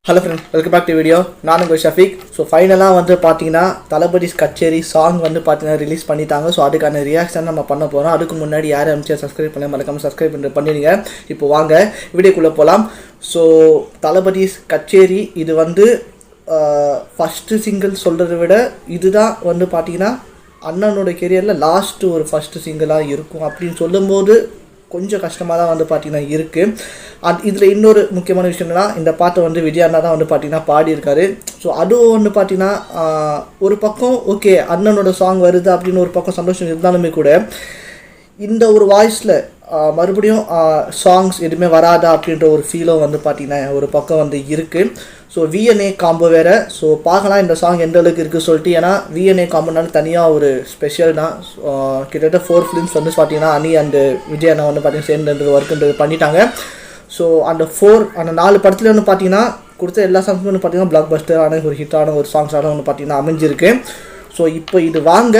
Hello friends, welcome back to video. நான் உங்கள் Shafique. So ஃபைனலாக வந்து பார்த்தீங்கன்னா தளபதி கச்சேரி சாங் வந்து பார்த்தீங்கன்னா ரிலீஸ் பண்ணிட்டாங்க. ஸோ அதுக்கான ரியாக்ஷன் நம்ம பண்ண போகிறோம். அதுக்கு முன்னாடி யாரும் அனுப்பிச்சு சப்ஸ்கிரைப் பண்ண மறக்காமல் சப்ஸ்கிரைப் பண்ணிடுங்க. இப்போ வாங்க வீடியோக்குள்ளே போகலாம். ஸோ தளபதி கச்சேரி இது வந்து ஃபஸ்ட்டு சிங்கிள் சொல்கிறத விட இதுதான் வந்து பார்த்தீங்கன்னா அண்ணனோட கெரியரில் லாஸ்ட்டு ஒரு ஃபஸ்ட்டு சிங்கிளாக இருக்கும் அப்படின்னு சொல்லும்போது கொஞ்சம் கஷ்டமாக தான் வந்து பார்த்திங்கன்னா இருக்குது. இதில் இன்னொரு முக்கியமான விஷயம் என்னன்னா, இந்த பாட்டை வந்து விஜய் அண்ணா தான் வந்து பார்த்திங்கன்னா பாடியிருக்காரு. ஸோ அதுவும் வந்து பார்த்திங்கன்னா ஒரு பக்கம் ஓகே அண்ணனோட சாங் வருது அப்படின்னு ஒரு பக்கம் சந்தோஷம் இருந்தாலுமே கூட இந்த ஒரு வாய்ஸில் மறுபடியும் சாங்ஸ் எதுவுமே வராதா அப்படின்ற ஒரு ஃபீலும் வந்து பார்த்திங்கன்னா ஒரு பக்கம் வந்து இருக்குது. ஸோ விஎன்ஏ காம்போ வேறு. ஸோ பார்க்கலாம் இந்த சாங் எந்த அளவுக்கு இருக்குது சொல்லிட்டு. ஏன்னா விஎன்ஏ காம்போனால தனியாக ஒரு ஸ்பெஷல் தான். கிட்டத்தட்ட 4 ஃபிலிம்ஸ் வந்து பார்த்திங்கன்னா அனி அண்டு விஜய் அண்ணா வந்து பார்த்திங்கன்னா சேர்ந்து ஒர்க்குன்றது பண்ணிட்டாங்க. ஸோ அந்த 4 படத்துல வந்து பார்த்திங்கன்னா கொடுத்த எல்லா சாங்ஸுமே வந்து பார்த்திங்கன்னா பிளாக் பஸ்டரான ஒரு ஹிட்டான ஒரு சாங்ஸாக வந்து பார்த்திங்கன்னா அமைஞ்சிருக்கு. ஸோ இப்போ இது வாங்க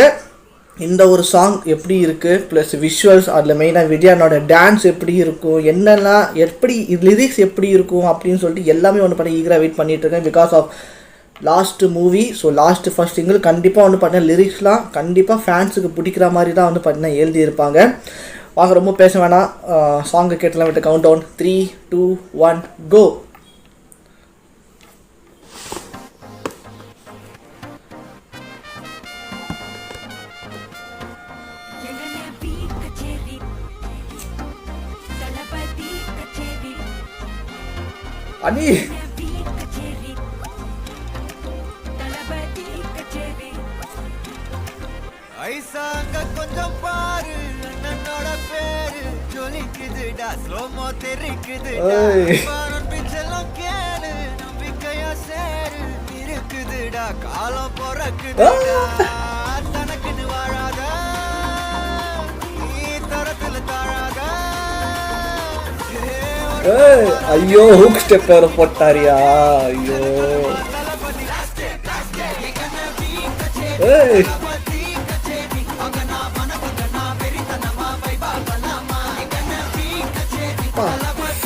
இந்த ஒரு சாங் எப்படி இருக்குது ப்ளஸ் விஷுவல்ஸ் அதில் மெயினாக விஜயானோட டான்ஸ் எப்படி இருக்கும், என்னெல்லாம் எப்படி லிரிக்ஸ் எப்படி இருக்கும் அப்படின்னு சொல்லிட்டு எல்லாமே வந்து பார்த்தீங்கன்னா ஈகராக வெயிட் பண்ணிகிட்ருக்கேன். Because of last movie. So last first single கண்டிப்பாக வந்து பார்த்தீங்கன்னா லிரிக்ஸ்லாம் கண்டிப்பாக ஃபேன்ஸுக்கு பிடிக்கிற மாதிரி தான் வந்து பார்த்தீங்கன்னா எழுதியிருப்பாங்க. வாங்க ரொம்ப பேச வேணாம், சாங்கை கேட்டலாம் விட்டு கவுண்ட் டவுன் 3, 2, 1 கோ. அனி ஐசாங்க கொஞ்சம் பாரு அண்ணனோட பேரு ஜொலிக்குதுடா ஸ்லோமோ தெரிக்குதுடா பிச்செல்லாம் கேளு நம்பிக்கையா சேரு இருக்குதுடா காலம் பொறக்குதுடா தனக்குன்னு வாழாத நீ தரத்துல தாழாத. ஐயோ ஹூக் ஸ்டெப் வேறு போட்டாரியா. ஐயோ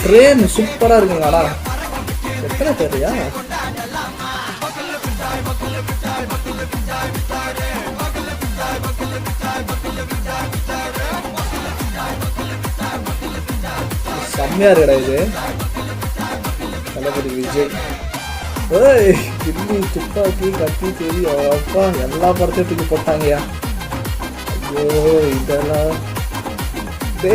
ஃப்ரேம் சூப்பராக இருக்குங்க. ஆனால் எத்தனை பேரையா செம்மையாக இருக்கடா இது. தளபதி விஜய் கில்லி துப்பாக்கி கத்தி தேவி அப்பா எல்லா படத்தையும் தூக்கி போட்டாங்கயா. ஐயோ இதெல்லாம் டே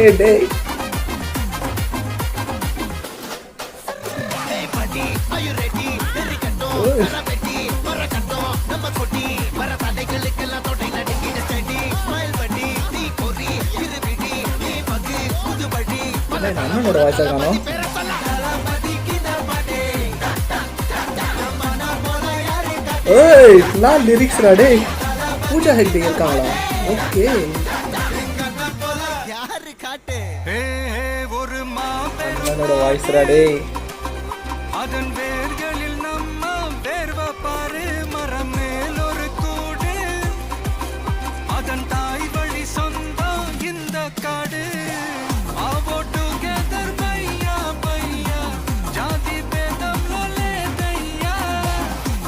அண்ணனோட வாய்ஸாக காணும். நான் லிரிக்ஸ்ரா டே. பூஜா ஹெக்டே இருக்காங்களா? ஓகே அண்ணனோட வாய்ஸ்ரா டே. அதன் வேர்களில் நம்ம வேர்வ பாரு மரம் மேல் ஒரு கூடு அதன் தாய் வழி சொந்தம் இந்த காடு. ஆவோ டுகெதர் பையா பையா ஜாதி பேதம் லோலே தையா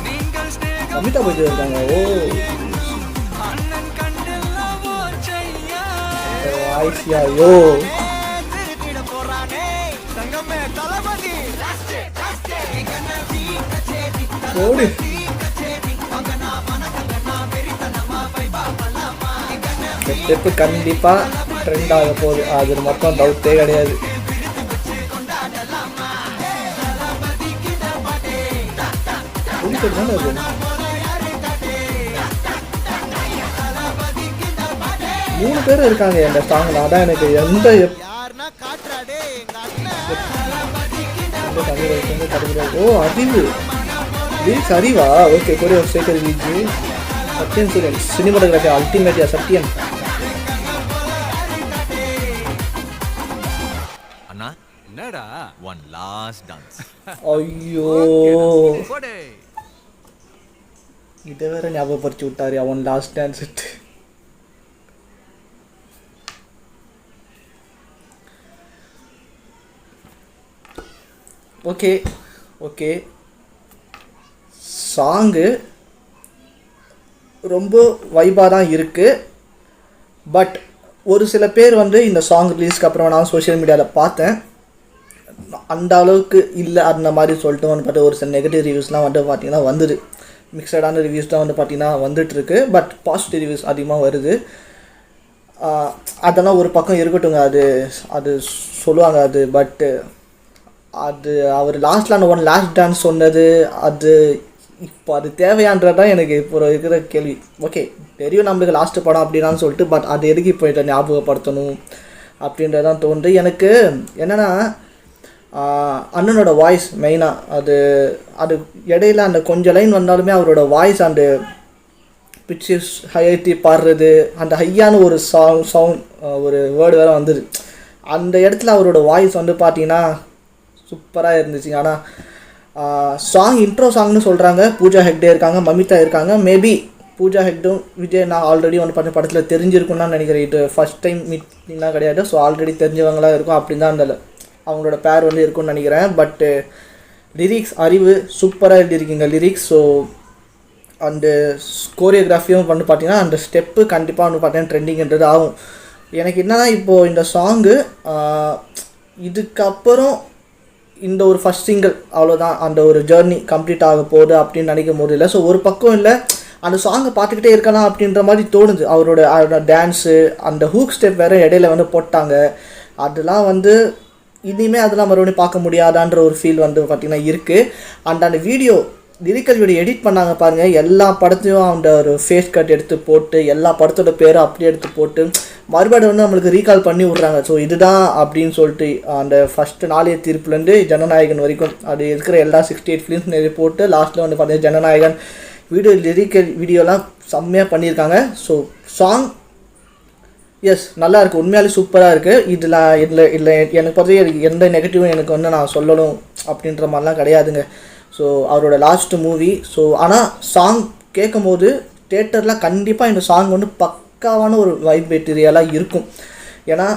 நீங்கள் ஸ்நேகம் அமிதா பச்சன் இருக்காங்க. ஓ அண்ணன் கண்டெல்லாம் ஓச்சையா வாய்ஸ்யா. யோ ஓடு ஸ்டெப்பு கண்டிப்பாக ட்ரெண்ட் ஆக போகுது. அது மொத்தம் டவுட்டே கிடையாது. மூணு பேரும் இருக்காங்க இந்த சாங்ல. அதான் எனக்கு எந்த ஓ அறிவு லிரிக்ஸ் அறிவா. ஓகே கொரியோ சேகர் விஜி சத்யன் சூரியன் சினிமாட்டோகிராஃபி அல்டிமேட்டியா சத்யன். அண்ணா என்னடா ஒன் லாஸ்ட் டான்ஸ். ஐயோ இதை வேற ஞாபகப்படுத்தி விட்டாரு one last dance. Okay song ரொம்ப வைபாக தான் இருக்குது. பட் ஒரு சில பேர் வந்து இந்த சாங் ரிலீஸ்க்கு அப்புறம் நான் சோஷியல் மீடியாவில் பார்த்தேன், அந்த அளவுக்கு இல்லை அந்த மாதிரி சொல்லிட்டு வந்து பார்த்தா ஒரு சில நெகட்டிவ் ரிவ்யூஸ்லாம் வந்து பார்த்திங்கன்னா வந்துது. மிக்சடான ரிவ்யூஸ் தான் வந்து பார்த்திங்கன்னா வந்துட்டுருக்கு. பட் பாசிட்டிவ் ரிவ்யூஸ் அதிகமாக வருது. அதெல்லாம் ஒரு பக்கம் இருக்கட்டுங்க, அது சொல்லுவாங்க அது. பட்டு அது அவர் லாஸ்ட்டில் அந்த லாஸ்ட் டான்ஸ் சொன்னது அது இப்போ அது தேவையான்றதான் எனக்கு இப்போ இருக்கிற கேள்வி. ஓகே, தெரியும் நம்மளுக்கு லாஸ்ட்டு படம் அப்படின்னான்னு சொல்லிட்டு, பட் அது எதுக்கு இப்போ இதை ஞாபகப்படுத்தணும் அப்படின்றதான் தோணுது எனக்கு. என்னென்னா அண்ணனோட வாய்ஸ் மெயினாக அது இடையில அந்த கொஞ்சம் லைன் வந்தாலுமே அவரோட வாய்ஸ் அந்த பிச்சஸ் ஹைட்டி பாடுறது, அந்த ஹையான ஒரு சவுண்ட் ஒரு வேர்டு வேறு வந்தது. அந்த இடத்துல அவரோட வாய்ஸ் வந்து பார்த்திங்கன்னா சூப்பராக இருந்துச்சு. ஆனால் சாங் இன்ட்ரோ சாங்னு சொல்கிறாங்க. பூஜா ஹெக்டே இருக்காங்க, மமிதா இருக்காங்க. மேபி பூஜா ஹெக்டும் விஜய் நான் ஆல்ரெடி வந்து பார்த்து படத்தில் தெரிஞ்சிருக்குன்னு தான் நினைக்கிறேன். இது ஃபஸ்ட் டைம் மீட்டிங்லாம் கிடையாது. ஸோ ஆல்ரெடி தெரிஞ்சவங்களாக இருக்கும், அப்படி தான் அந்த அவங்களோட பேர் வந்து இருக்கும்னு நினைக்கிறேன். பட்டு லிரிக்ஸ் அறிவு சூப்பராக எழுதியிருக்கீங்க லிரிக்ஸ். ஸோ அந்த கோரியோகிராஃபியும் வந்து பார்த்திங்கன்னா அந்த ஸ்டெப்பு கண்டிப்பாக வந்து பார்த்தீங்கன்னா ட்ரெண்டிங்கிறது ஆகும். எனக்கு என்னன்னா இப்போது இந்த சாங்கு இதுக்கப்புறம் இந்த ஒரு ஃபஸ்ட் சிங்கிள் அவ்வளோதான், அந்த ஒரு ஜேர்னி கம்ப்ளீட் ஆக போகுது அப்படின்னு நினைக்கும் போது இல்லை. ஸோ ஒரு பக்கம் இல்லை, அந்த சாங்கை பார்த்துக்கிட்டே இருக்கலாம் அப்படின்ற மாதிரி தோணுது. அவரோட டான்ஸு அந்த ஹூக் ஸ்டெப் வேறு இடையில வந்து போட்டாங்க. அதெல்லாம் வந்து இனிமேல் அதெல்லாம் மறுபடியும் பார்க்க முடியாதான்ற ஒரு ஃபீல் வந்து பார்த்திங்கன்னா இருக்குது. அந்த வீடியோ லிரிக்கல் வீடியோ எடிட் பண்ணாங்க பாருங்கள், எல்லா படத்தையும் அந்த ஒரு ஃபேஸ் கட் எடுத்து போட்டு எல்லா படத்தோட பேரை அப்படியே எடுத்து போட்டு மறுபடியும் வந்து நம்மளுக்கு ரீகால் பண்ணி விட்றாங்க. ஸோ இதுதான் அப்படின்னு சொல்லிட்டு அந்த ஃபஸ்ட்டு நாளைய தீர்ப்புலேருந்து ஜனநாயகன் வரைக்கும் அது இருக்கிற எல்லா 68 ஃபிலிம்ஸ் நிறைய போட்டு லாஸ்ட்டில் வந்து பார்த்தீங்கன்னா ஜனநாயகன் வீடியோ லிரிக்கல் வீடியோலாம் செம்மையாக பண்ணியிருக்காங்க. ஸோ சாங் எஸ் நல்லா இருக்குது, உண்மையாலே சூப்பராக இருக்குது. இதில் எனக்கு பொறுத்த எந்த நெகட்டிவும் எனக்கு வந்து நான் சொல்லணும் அப்படின்ற மாதிரிலாம் கிடையாதுங்க. ஸோ அவரோட லாஸ்ட் மூவி. ஸோ ஆனால் சாங் கேட்கும் போது தேட்டரில் கண்டிப்பாக இந்த சாங் வந்து பக்காவான ஒரு வைப் மெட்டீரியலாக இருக்கும். ஏன்னா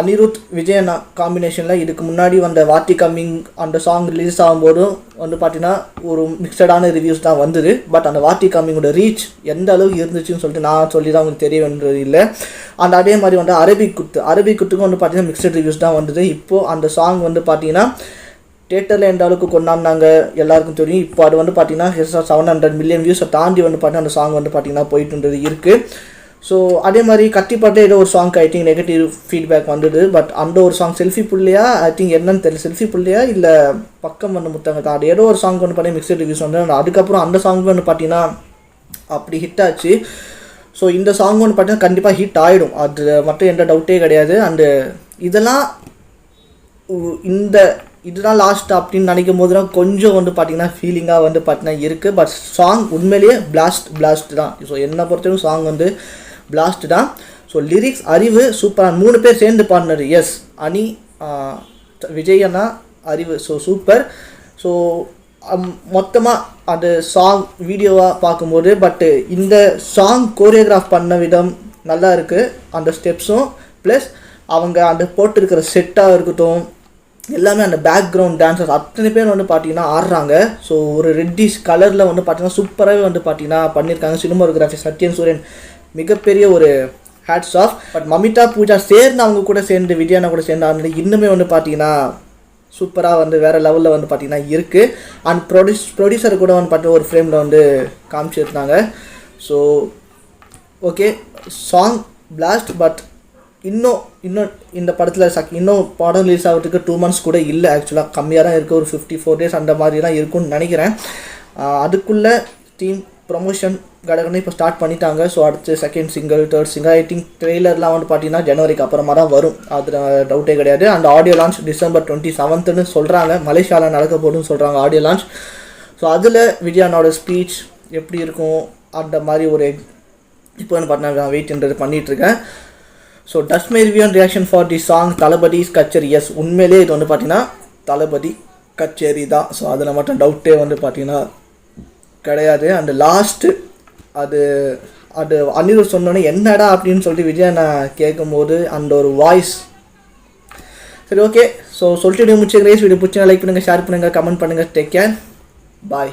அனிருத் விஜய் அண்ணா காம்பினேஷனில் இதுக்கு முன்னாடி வந்த வாத்தி கம்மிங் அந்த சாங் ரிலீஸ் ஆகும்போதும் வந்து பார்த்திங்கன்னா ஒரு மிக்சடான ரிவ்யூஸ் தான் வந்தது. பட் அந்த வாத்தி கம்மிங்கோட ரீச் எந்த அளவுக்கு இருந்துச்சுன்னு சொல்லிட்டு நான் சொல்லி தான் உங்களுக்கு தெரிய வேண்டியது இல்லை. அந்த அதே மாதிரி வந்து அரபிக் குத்துக்கும் வந்து பார்த்திங்கன்னா மிக்சட் ரிவ்யூஸ் தான் வந்தது. இப்போது அந்த சாங் வந்து பார்த்திங்கன்னா தேட்டரில் எந்த அளவுக்கு கொண்டாடினாங்க எல்லாருக்கும் தெரியும். இப்போ அது வந்து பார்த்திங்கன்னா 700 மில்லியன் வியூஸை தாண்டி வந்து பார்த்திங்கன்னா அந்த சாங் வந்து பார்த்திங்கன்னா போயிட்டுன்றது இருக்குது. ஸோ அதே மாதிரி கத்திப்பாட்டே ஏதோ ஒரு சாங்க்கு ஐ திங்க் நெகட்டிவ் ஃபீட்பேக் வந்தது. பட் அந்த ஒரு song selfie Pullaiah I think என்னன்னு தெரியல, செல்ஃபி புள்ளையா இல்லை பக்கம் வந்து முத்தங்க தான், அது ஏதோ ஒரு சாங் வந்து பார்த்தீங்கன்னா மிக்சட் ரிவ்யூஸ் வந்து அதுக்கப்புறம் அந்த சாங் வந்து பார்த்தீங்கன்னா அப்படி ஹிட் ஆச்சு. ஸோ இந்த சாங் வந்து பார்த்தீங்கன்னா கண்டிப்பாக ஹிட் ஆகிடும், அது மட்டும் எந்த டவுட்டே கிடையாது. அண்டு இதுதான் லாஸ்ட் அப்படின்னு நினைக்கும் போது தான் கொஞ்சம் வந்து பார்த்திங்கன்னா ஃபீலிங்காக வந்து பார்த்திங்கன்னா இருக்குது. பட் சாங் உண்மையிலேயே பிளாஸ்ட் தான். ஸோ என்னை பொறுத்தவரைக்கும் சாங் வந்து பிளாஸ்ட் தான். ஸோ லிரிக்ஸ் அறிவு சூப்பராக 3 பேர் சேர்ந்து பாடினது. எஸ் அனி விஜய் அண்ணா அறிவு. So super. ஸோ மொத்தமாக அந்த சாங் வீடியோவாக பார்க்கும்போது பட்டு இந்த சாங் கோரியோகிராஃப் பண்ண விதம் நல்லா இருக்குது. அந்த ஸ்டெப்ஸும் ப்ளஸ் அவங்க அந்த போட்டிருக்கிற செட்டாக இருக்கட்டும் எல்லாமே அந்த பேக்ரவுண்ட் டான்ஸர்ஸ் அத்தனை பேர் வந்து பார்த்திங்கன்னா ஆடுறாங்க. ஸோ ஒரு ரெட்டிஷ் கலரில் வந்து பார்த்திங்கன்னா சூப்பராகவே வந்து பார்த்திங்கன்னா பண்ணியிருக்காங்க. சினிமோகிராஃபி சத்யன் சூரியன் மிகப்பெரிய ஒரு hats off. But Mamitha Pooja சேர்ந்து அவங்க கூட சேர்ந்து விஜயானா கூட சேர்ந்து ஆடினது இன்னுமே வந்து பார்த்திங்கன்னா சூப்பராக வந்து வேறு லெவலில் வந்து பார்த்திங்கன்னா இருக்குது. அண்ட் ப்ரொடியூசர் கூட வந்து பார்த்திங்கன்னா ஒரு ஃப்ரேமில் வந்து காமிச்சிருந்தாங்க. So okay song blast. But இன்னும் இந்த படத்தில் இன்னும் படம் ரிலீஸ் ஆகிறதுக்கு 2 months கூட இல்லை. ஆக்சுவலாக கம்மியாக தான் இருக்குது, ஒரு 54 days அந்த மாதிரி தான் இருக்கும்னு நினைக்கிறேன். அதுக்குள்ளே டீம் ப்ரொமோஷன் கடகன்னு இப்போ ஸ்டார்ட் பண்ணிட்டாங்க. ஸோ அடுத்து second single third single I think ட்ரெய்லர்லாம் வந்து பார்த்தீங்கன்னா ஜனவரிக்கு அப்புறமா தான் வரும், அது டவுட்டே கிடையாது. அந்த ஆடியோ லான்ச் December 27ன்னு சொல்கிறாங்க, மலேசியாவில் நடக்க போகுதுன்னு சொல்கிறாங்க ஆடியோ லான்ச். ஸோ அதில் விஜயானோட ஸ்பீச் எப்படி இருக்கும் அந்த மாதிரி ஒரு இப்போ வந்து பார்த்தீங்கன்னா வெயிட்ன்றது பண்ணிகிட்ருக்கேன். So does my review and reaction for the song Thalapathy's கச்சேரி. எஸ் உண்மையிலே இது வந்து பார்த்தீங்கன்னா தளபதி கச்சேரி தான். ஸோ அதில் மட்டும் டவுட்டே வந்து பார்த்தீங்கன்னா கிடையாது. அந்த லாஸ்ட்டு அது அனிருத் சொன்னோன்னே என்னடா அப்படின்னு சொல்லிட்டு விஜய் நான் கேட்கும்போது அந்த ஒரு வாய்ஸ் சரி ஓகே. ஸோ சொல்லிட்டு முடிச்சு வீடியோ பிடிச்சா லைக் பண்ணுங்கள், ஷேர் பண்ணுங்கள், கமெண்ட் பண்ணுங்கள். டேக் கேர், பாய்.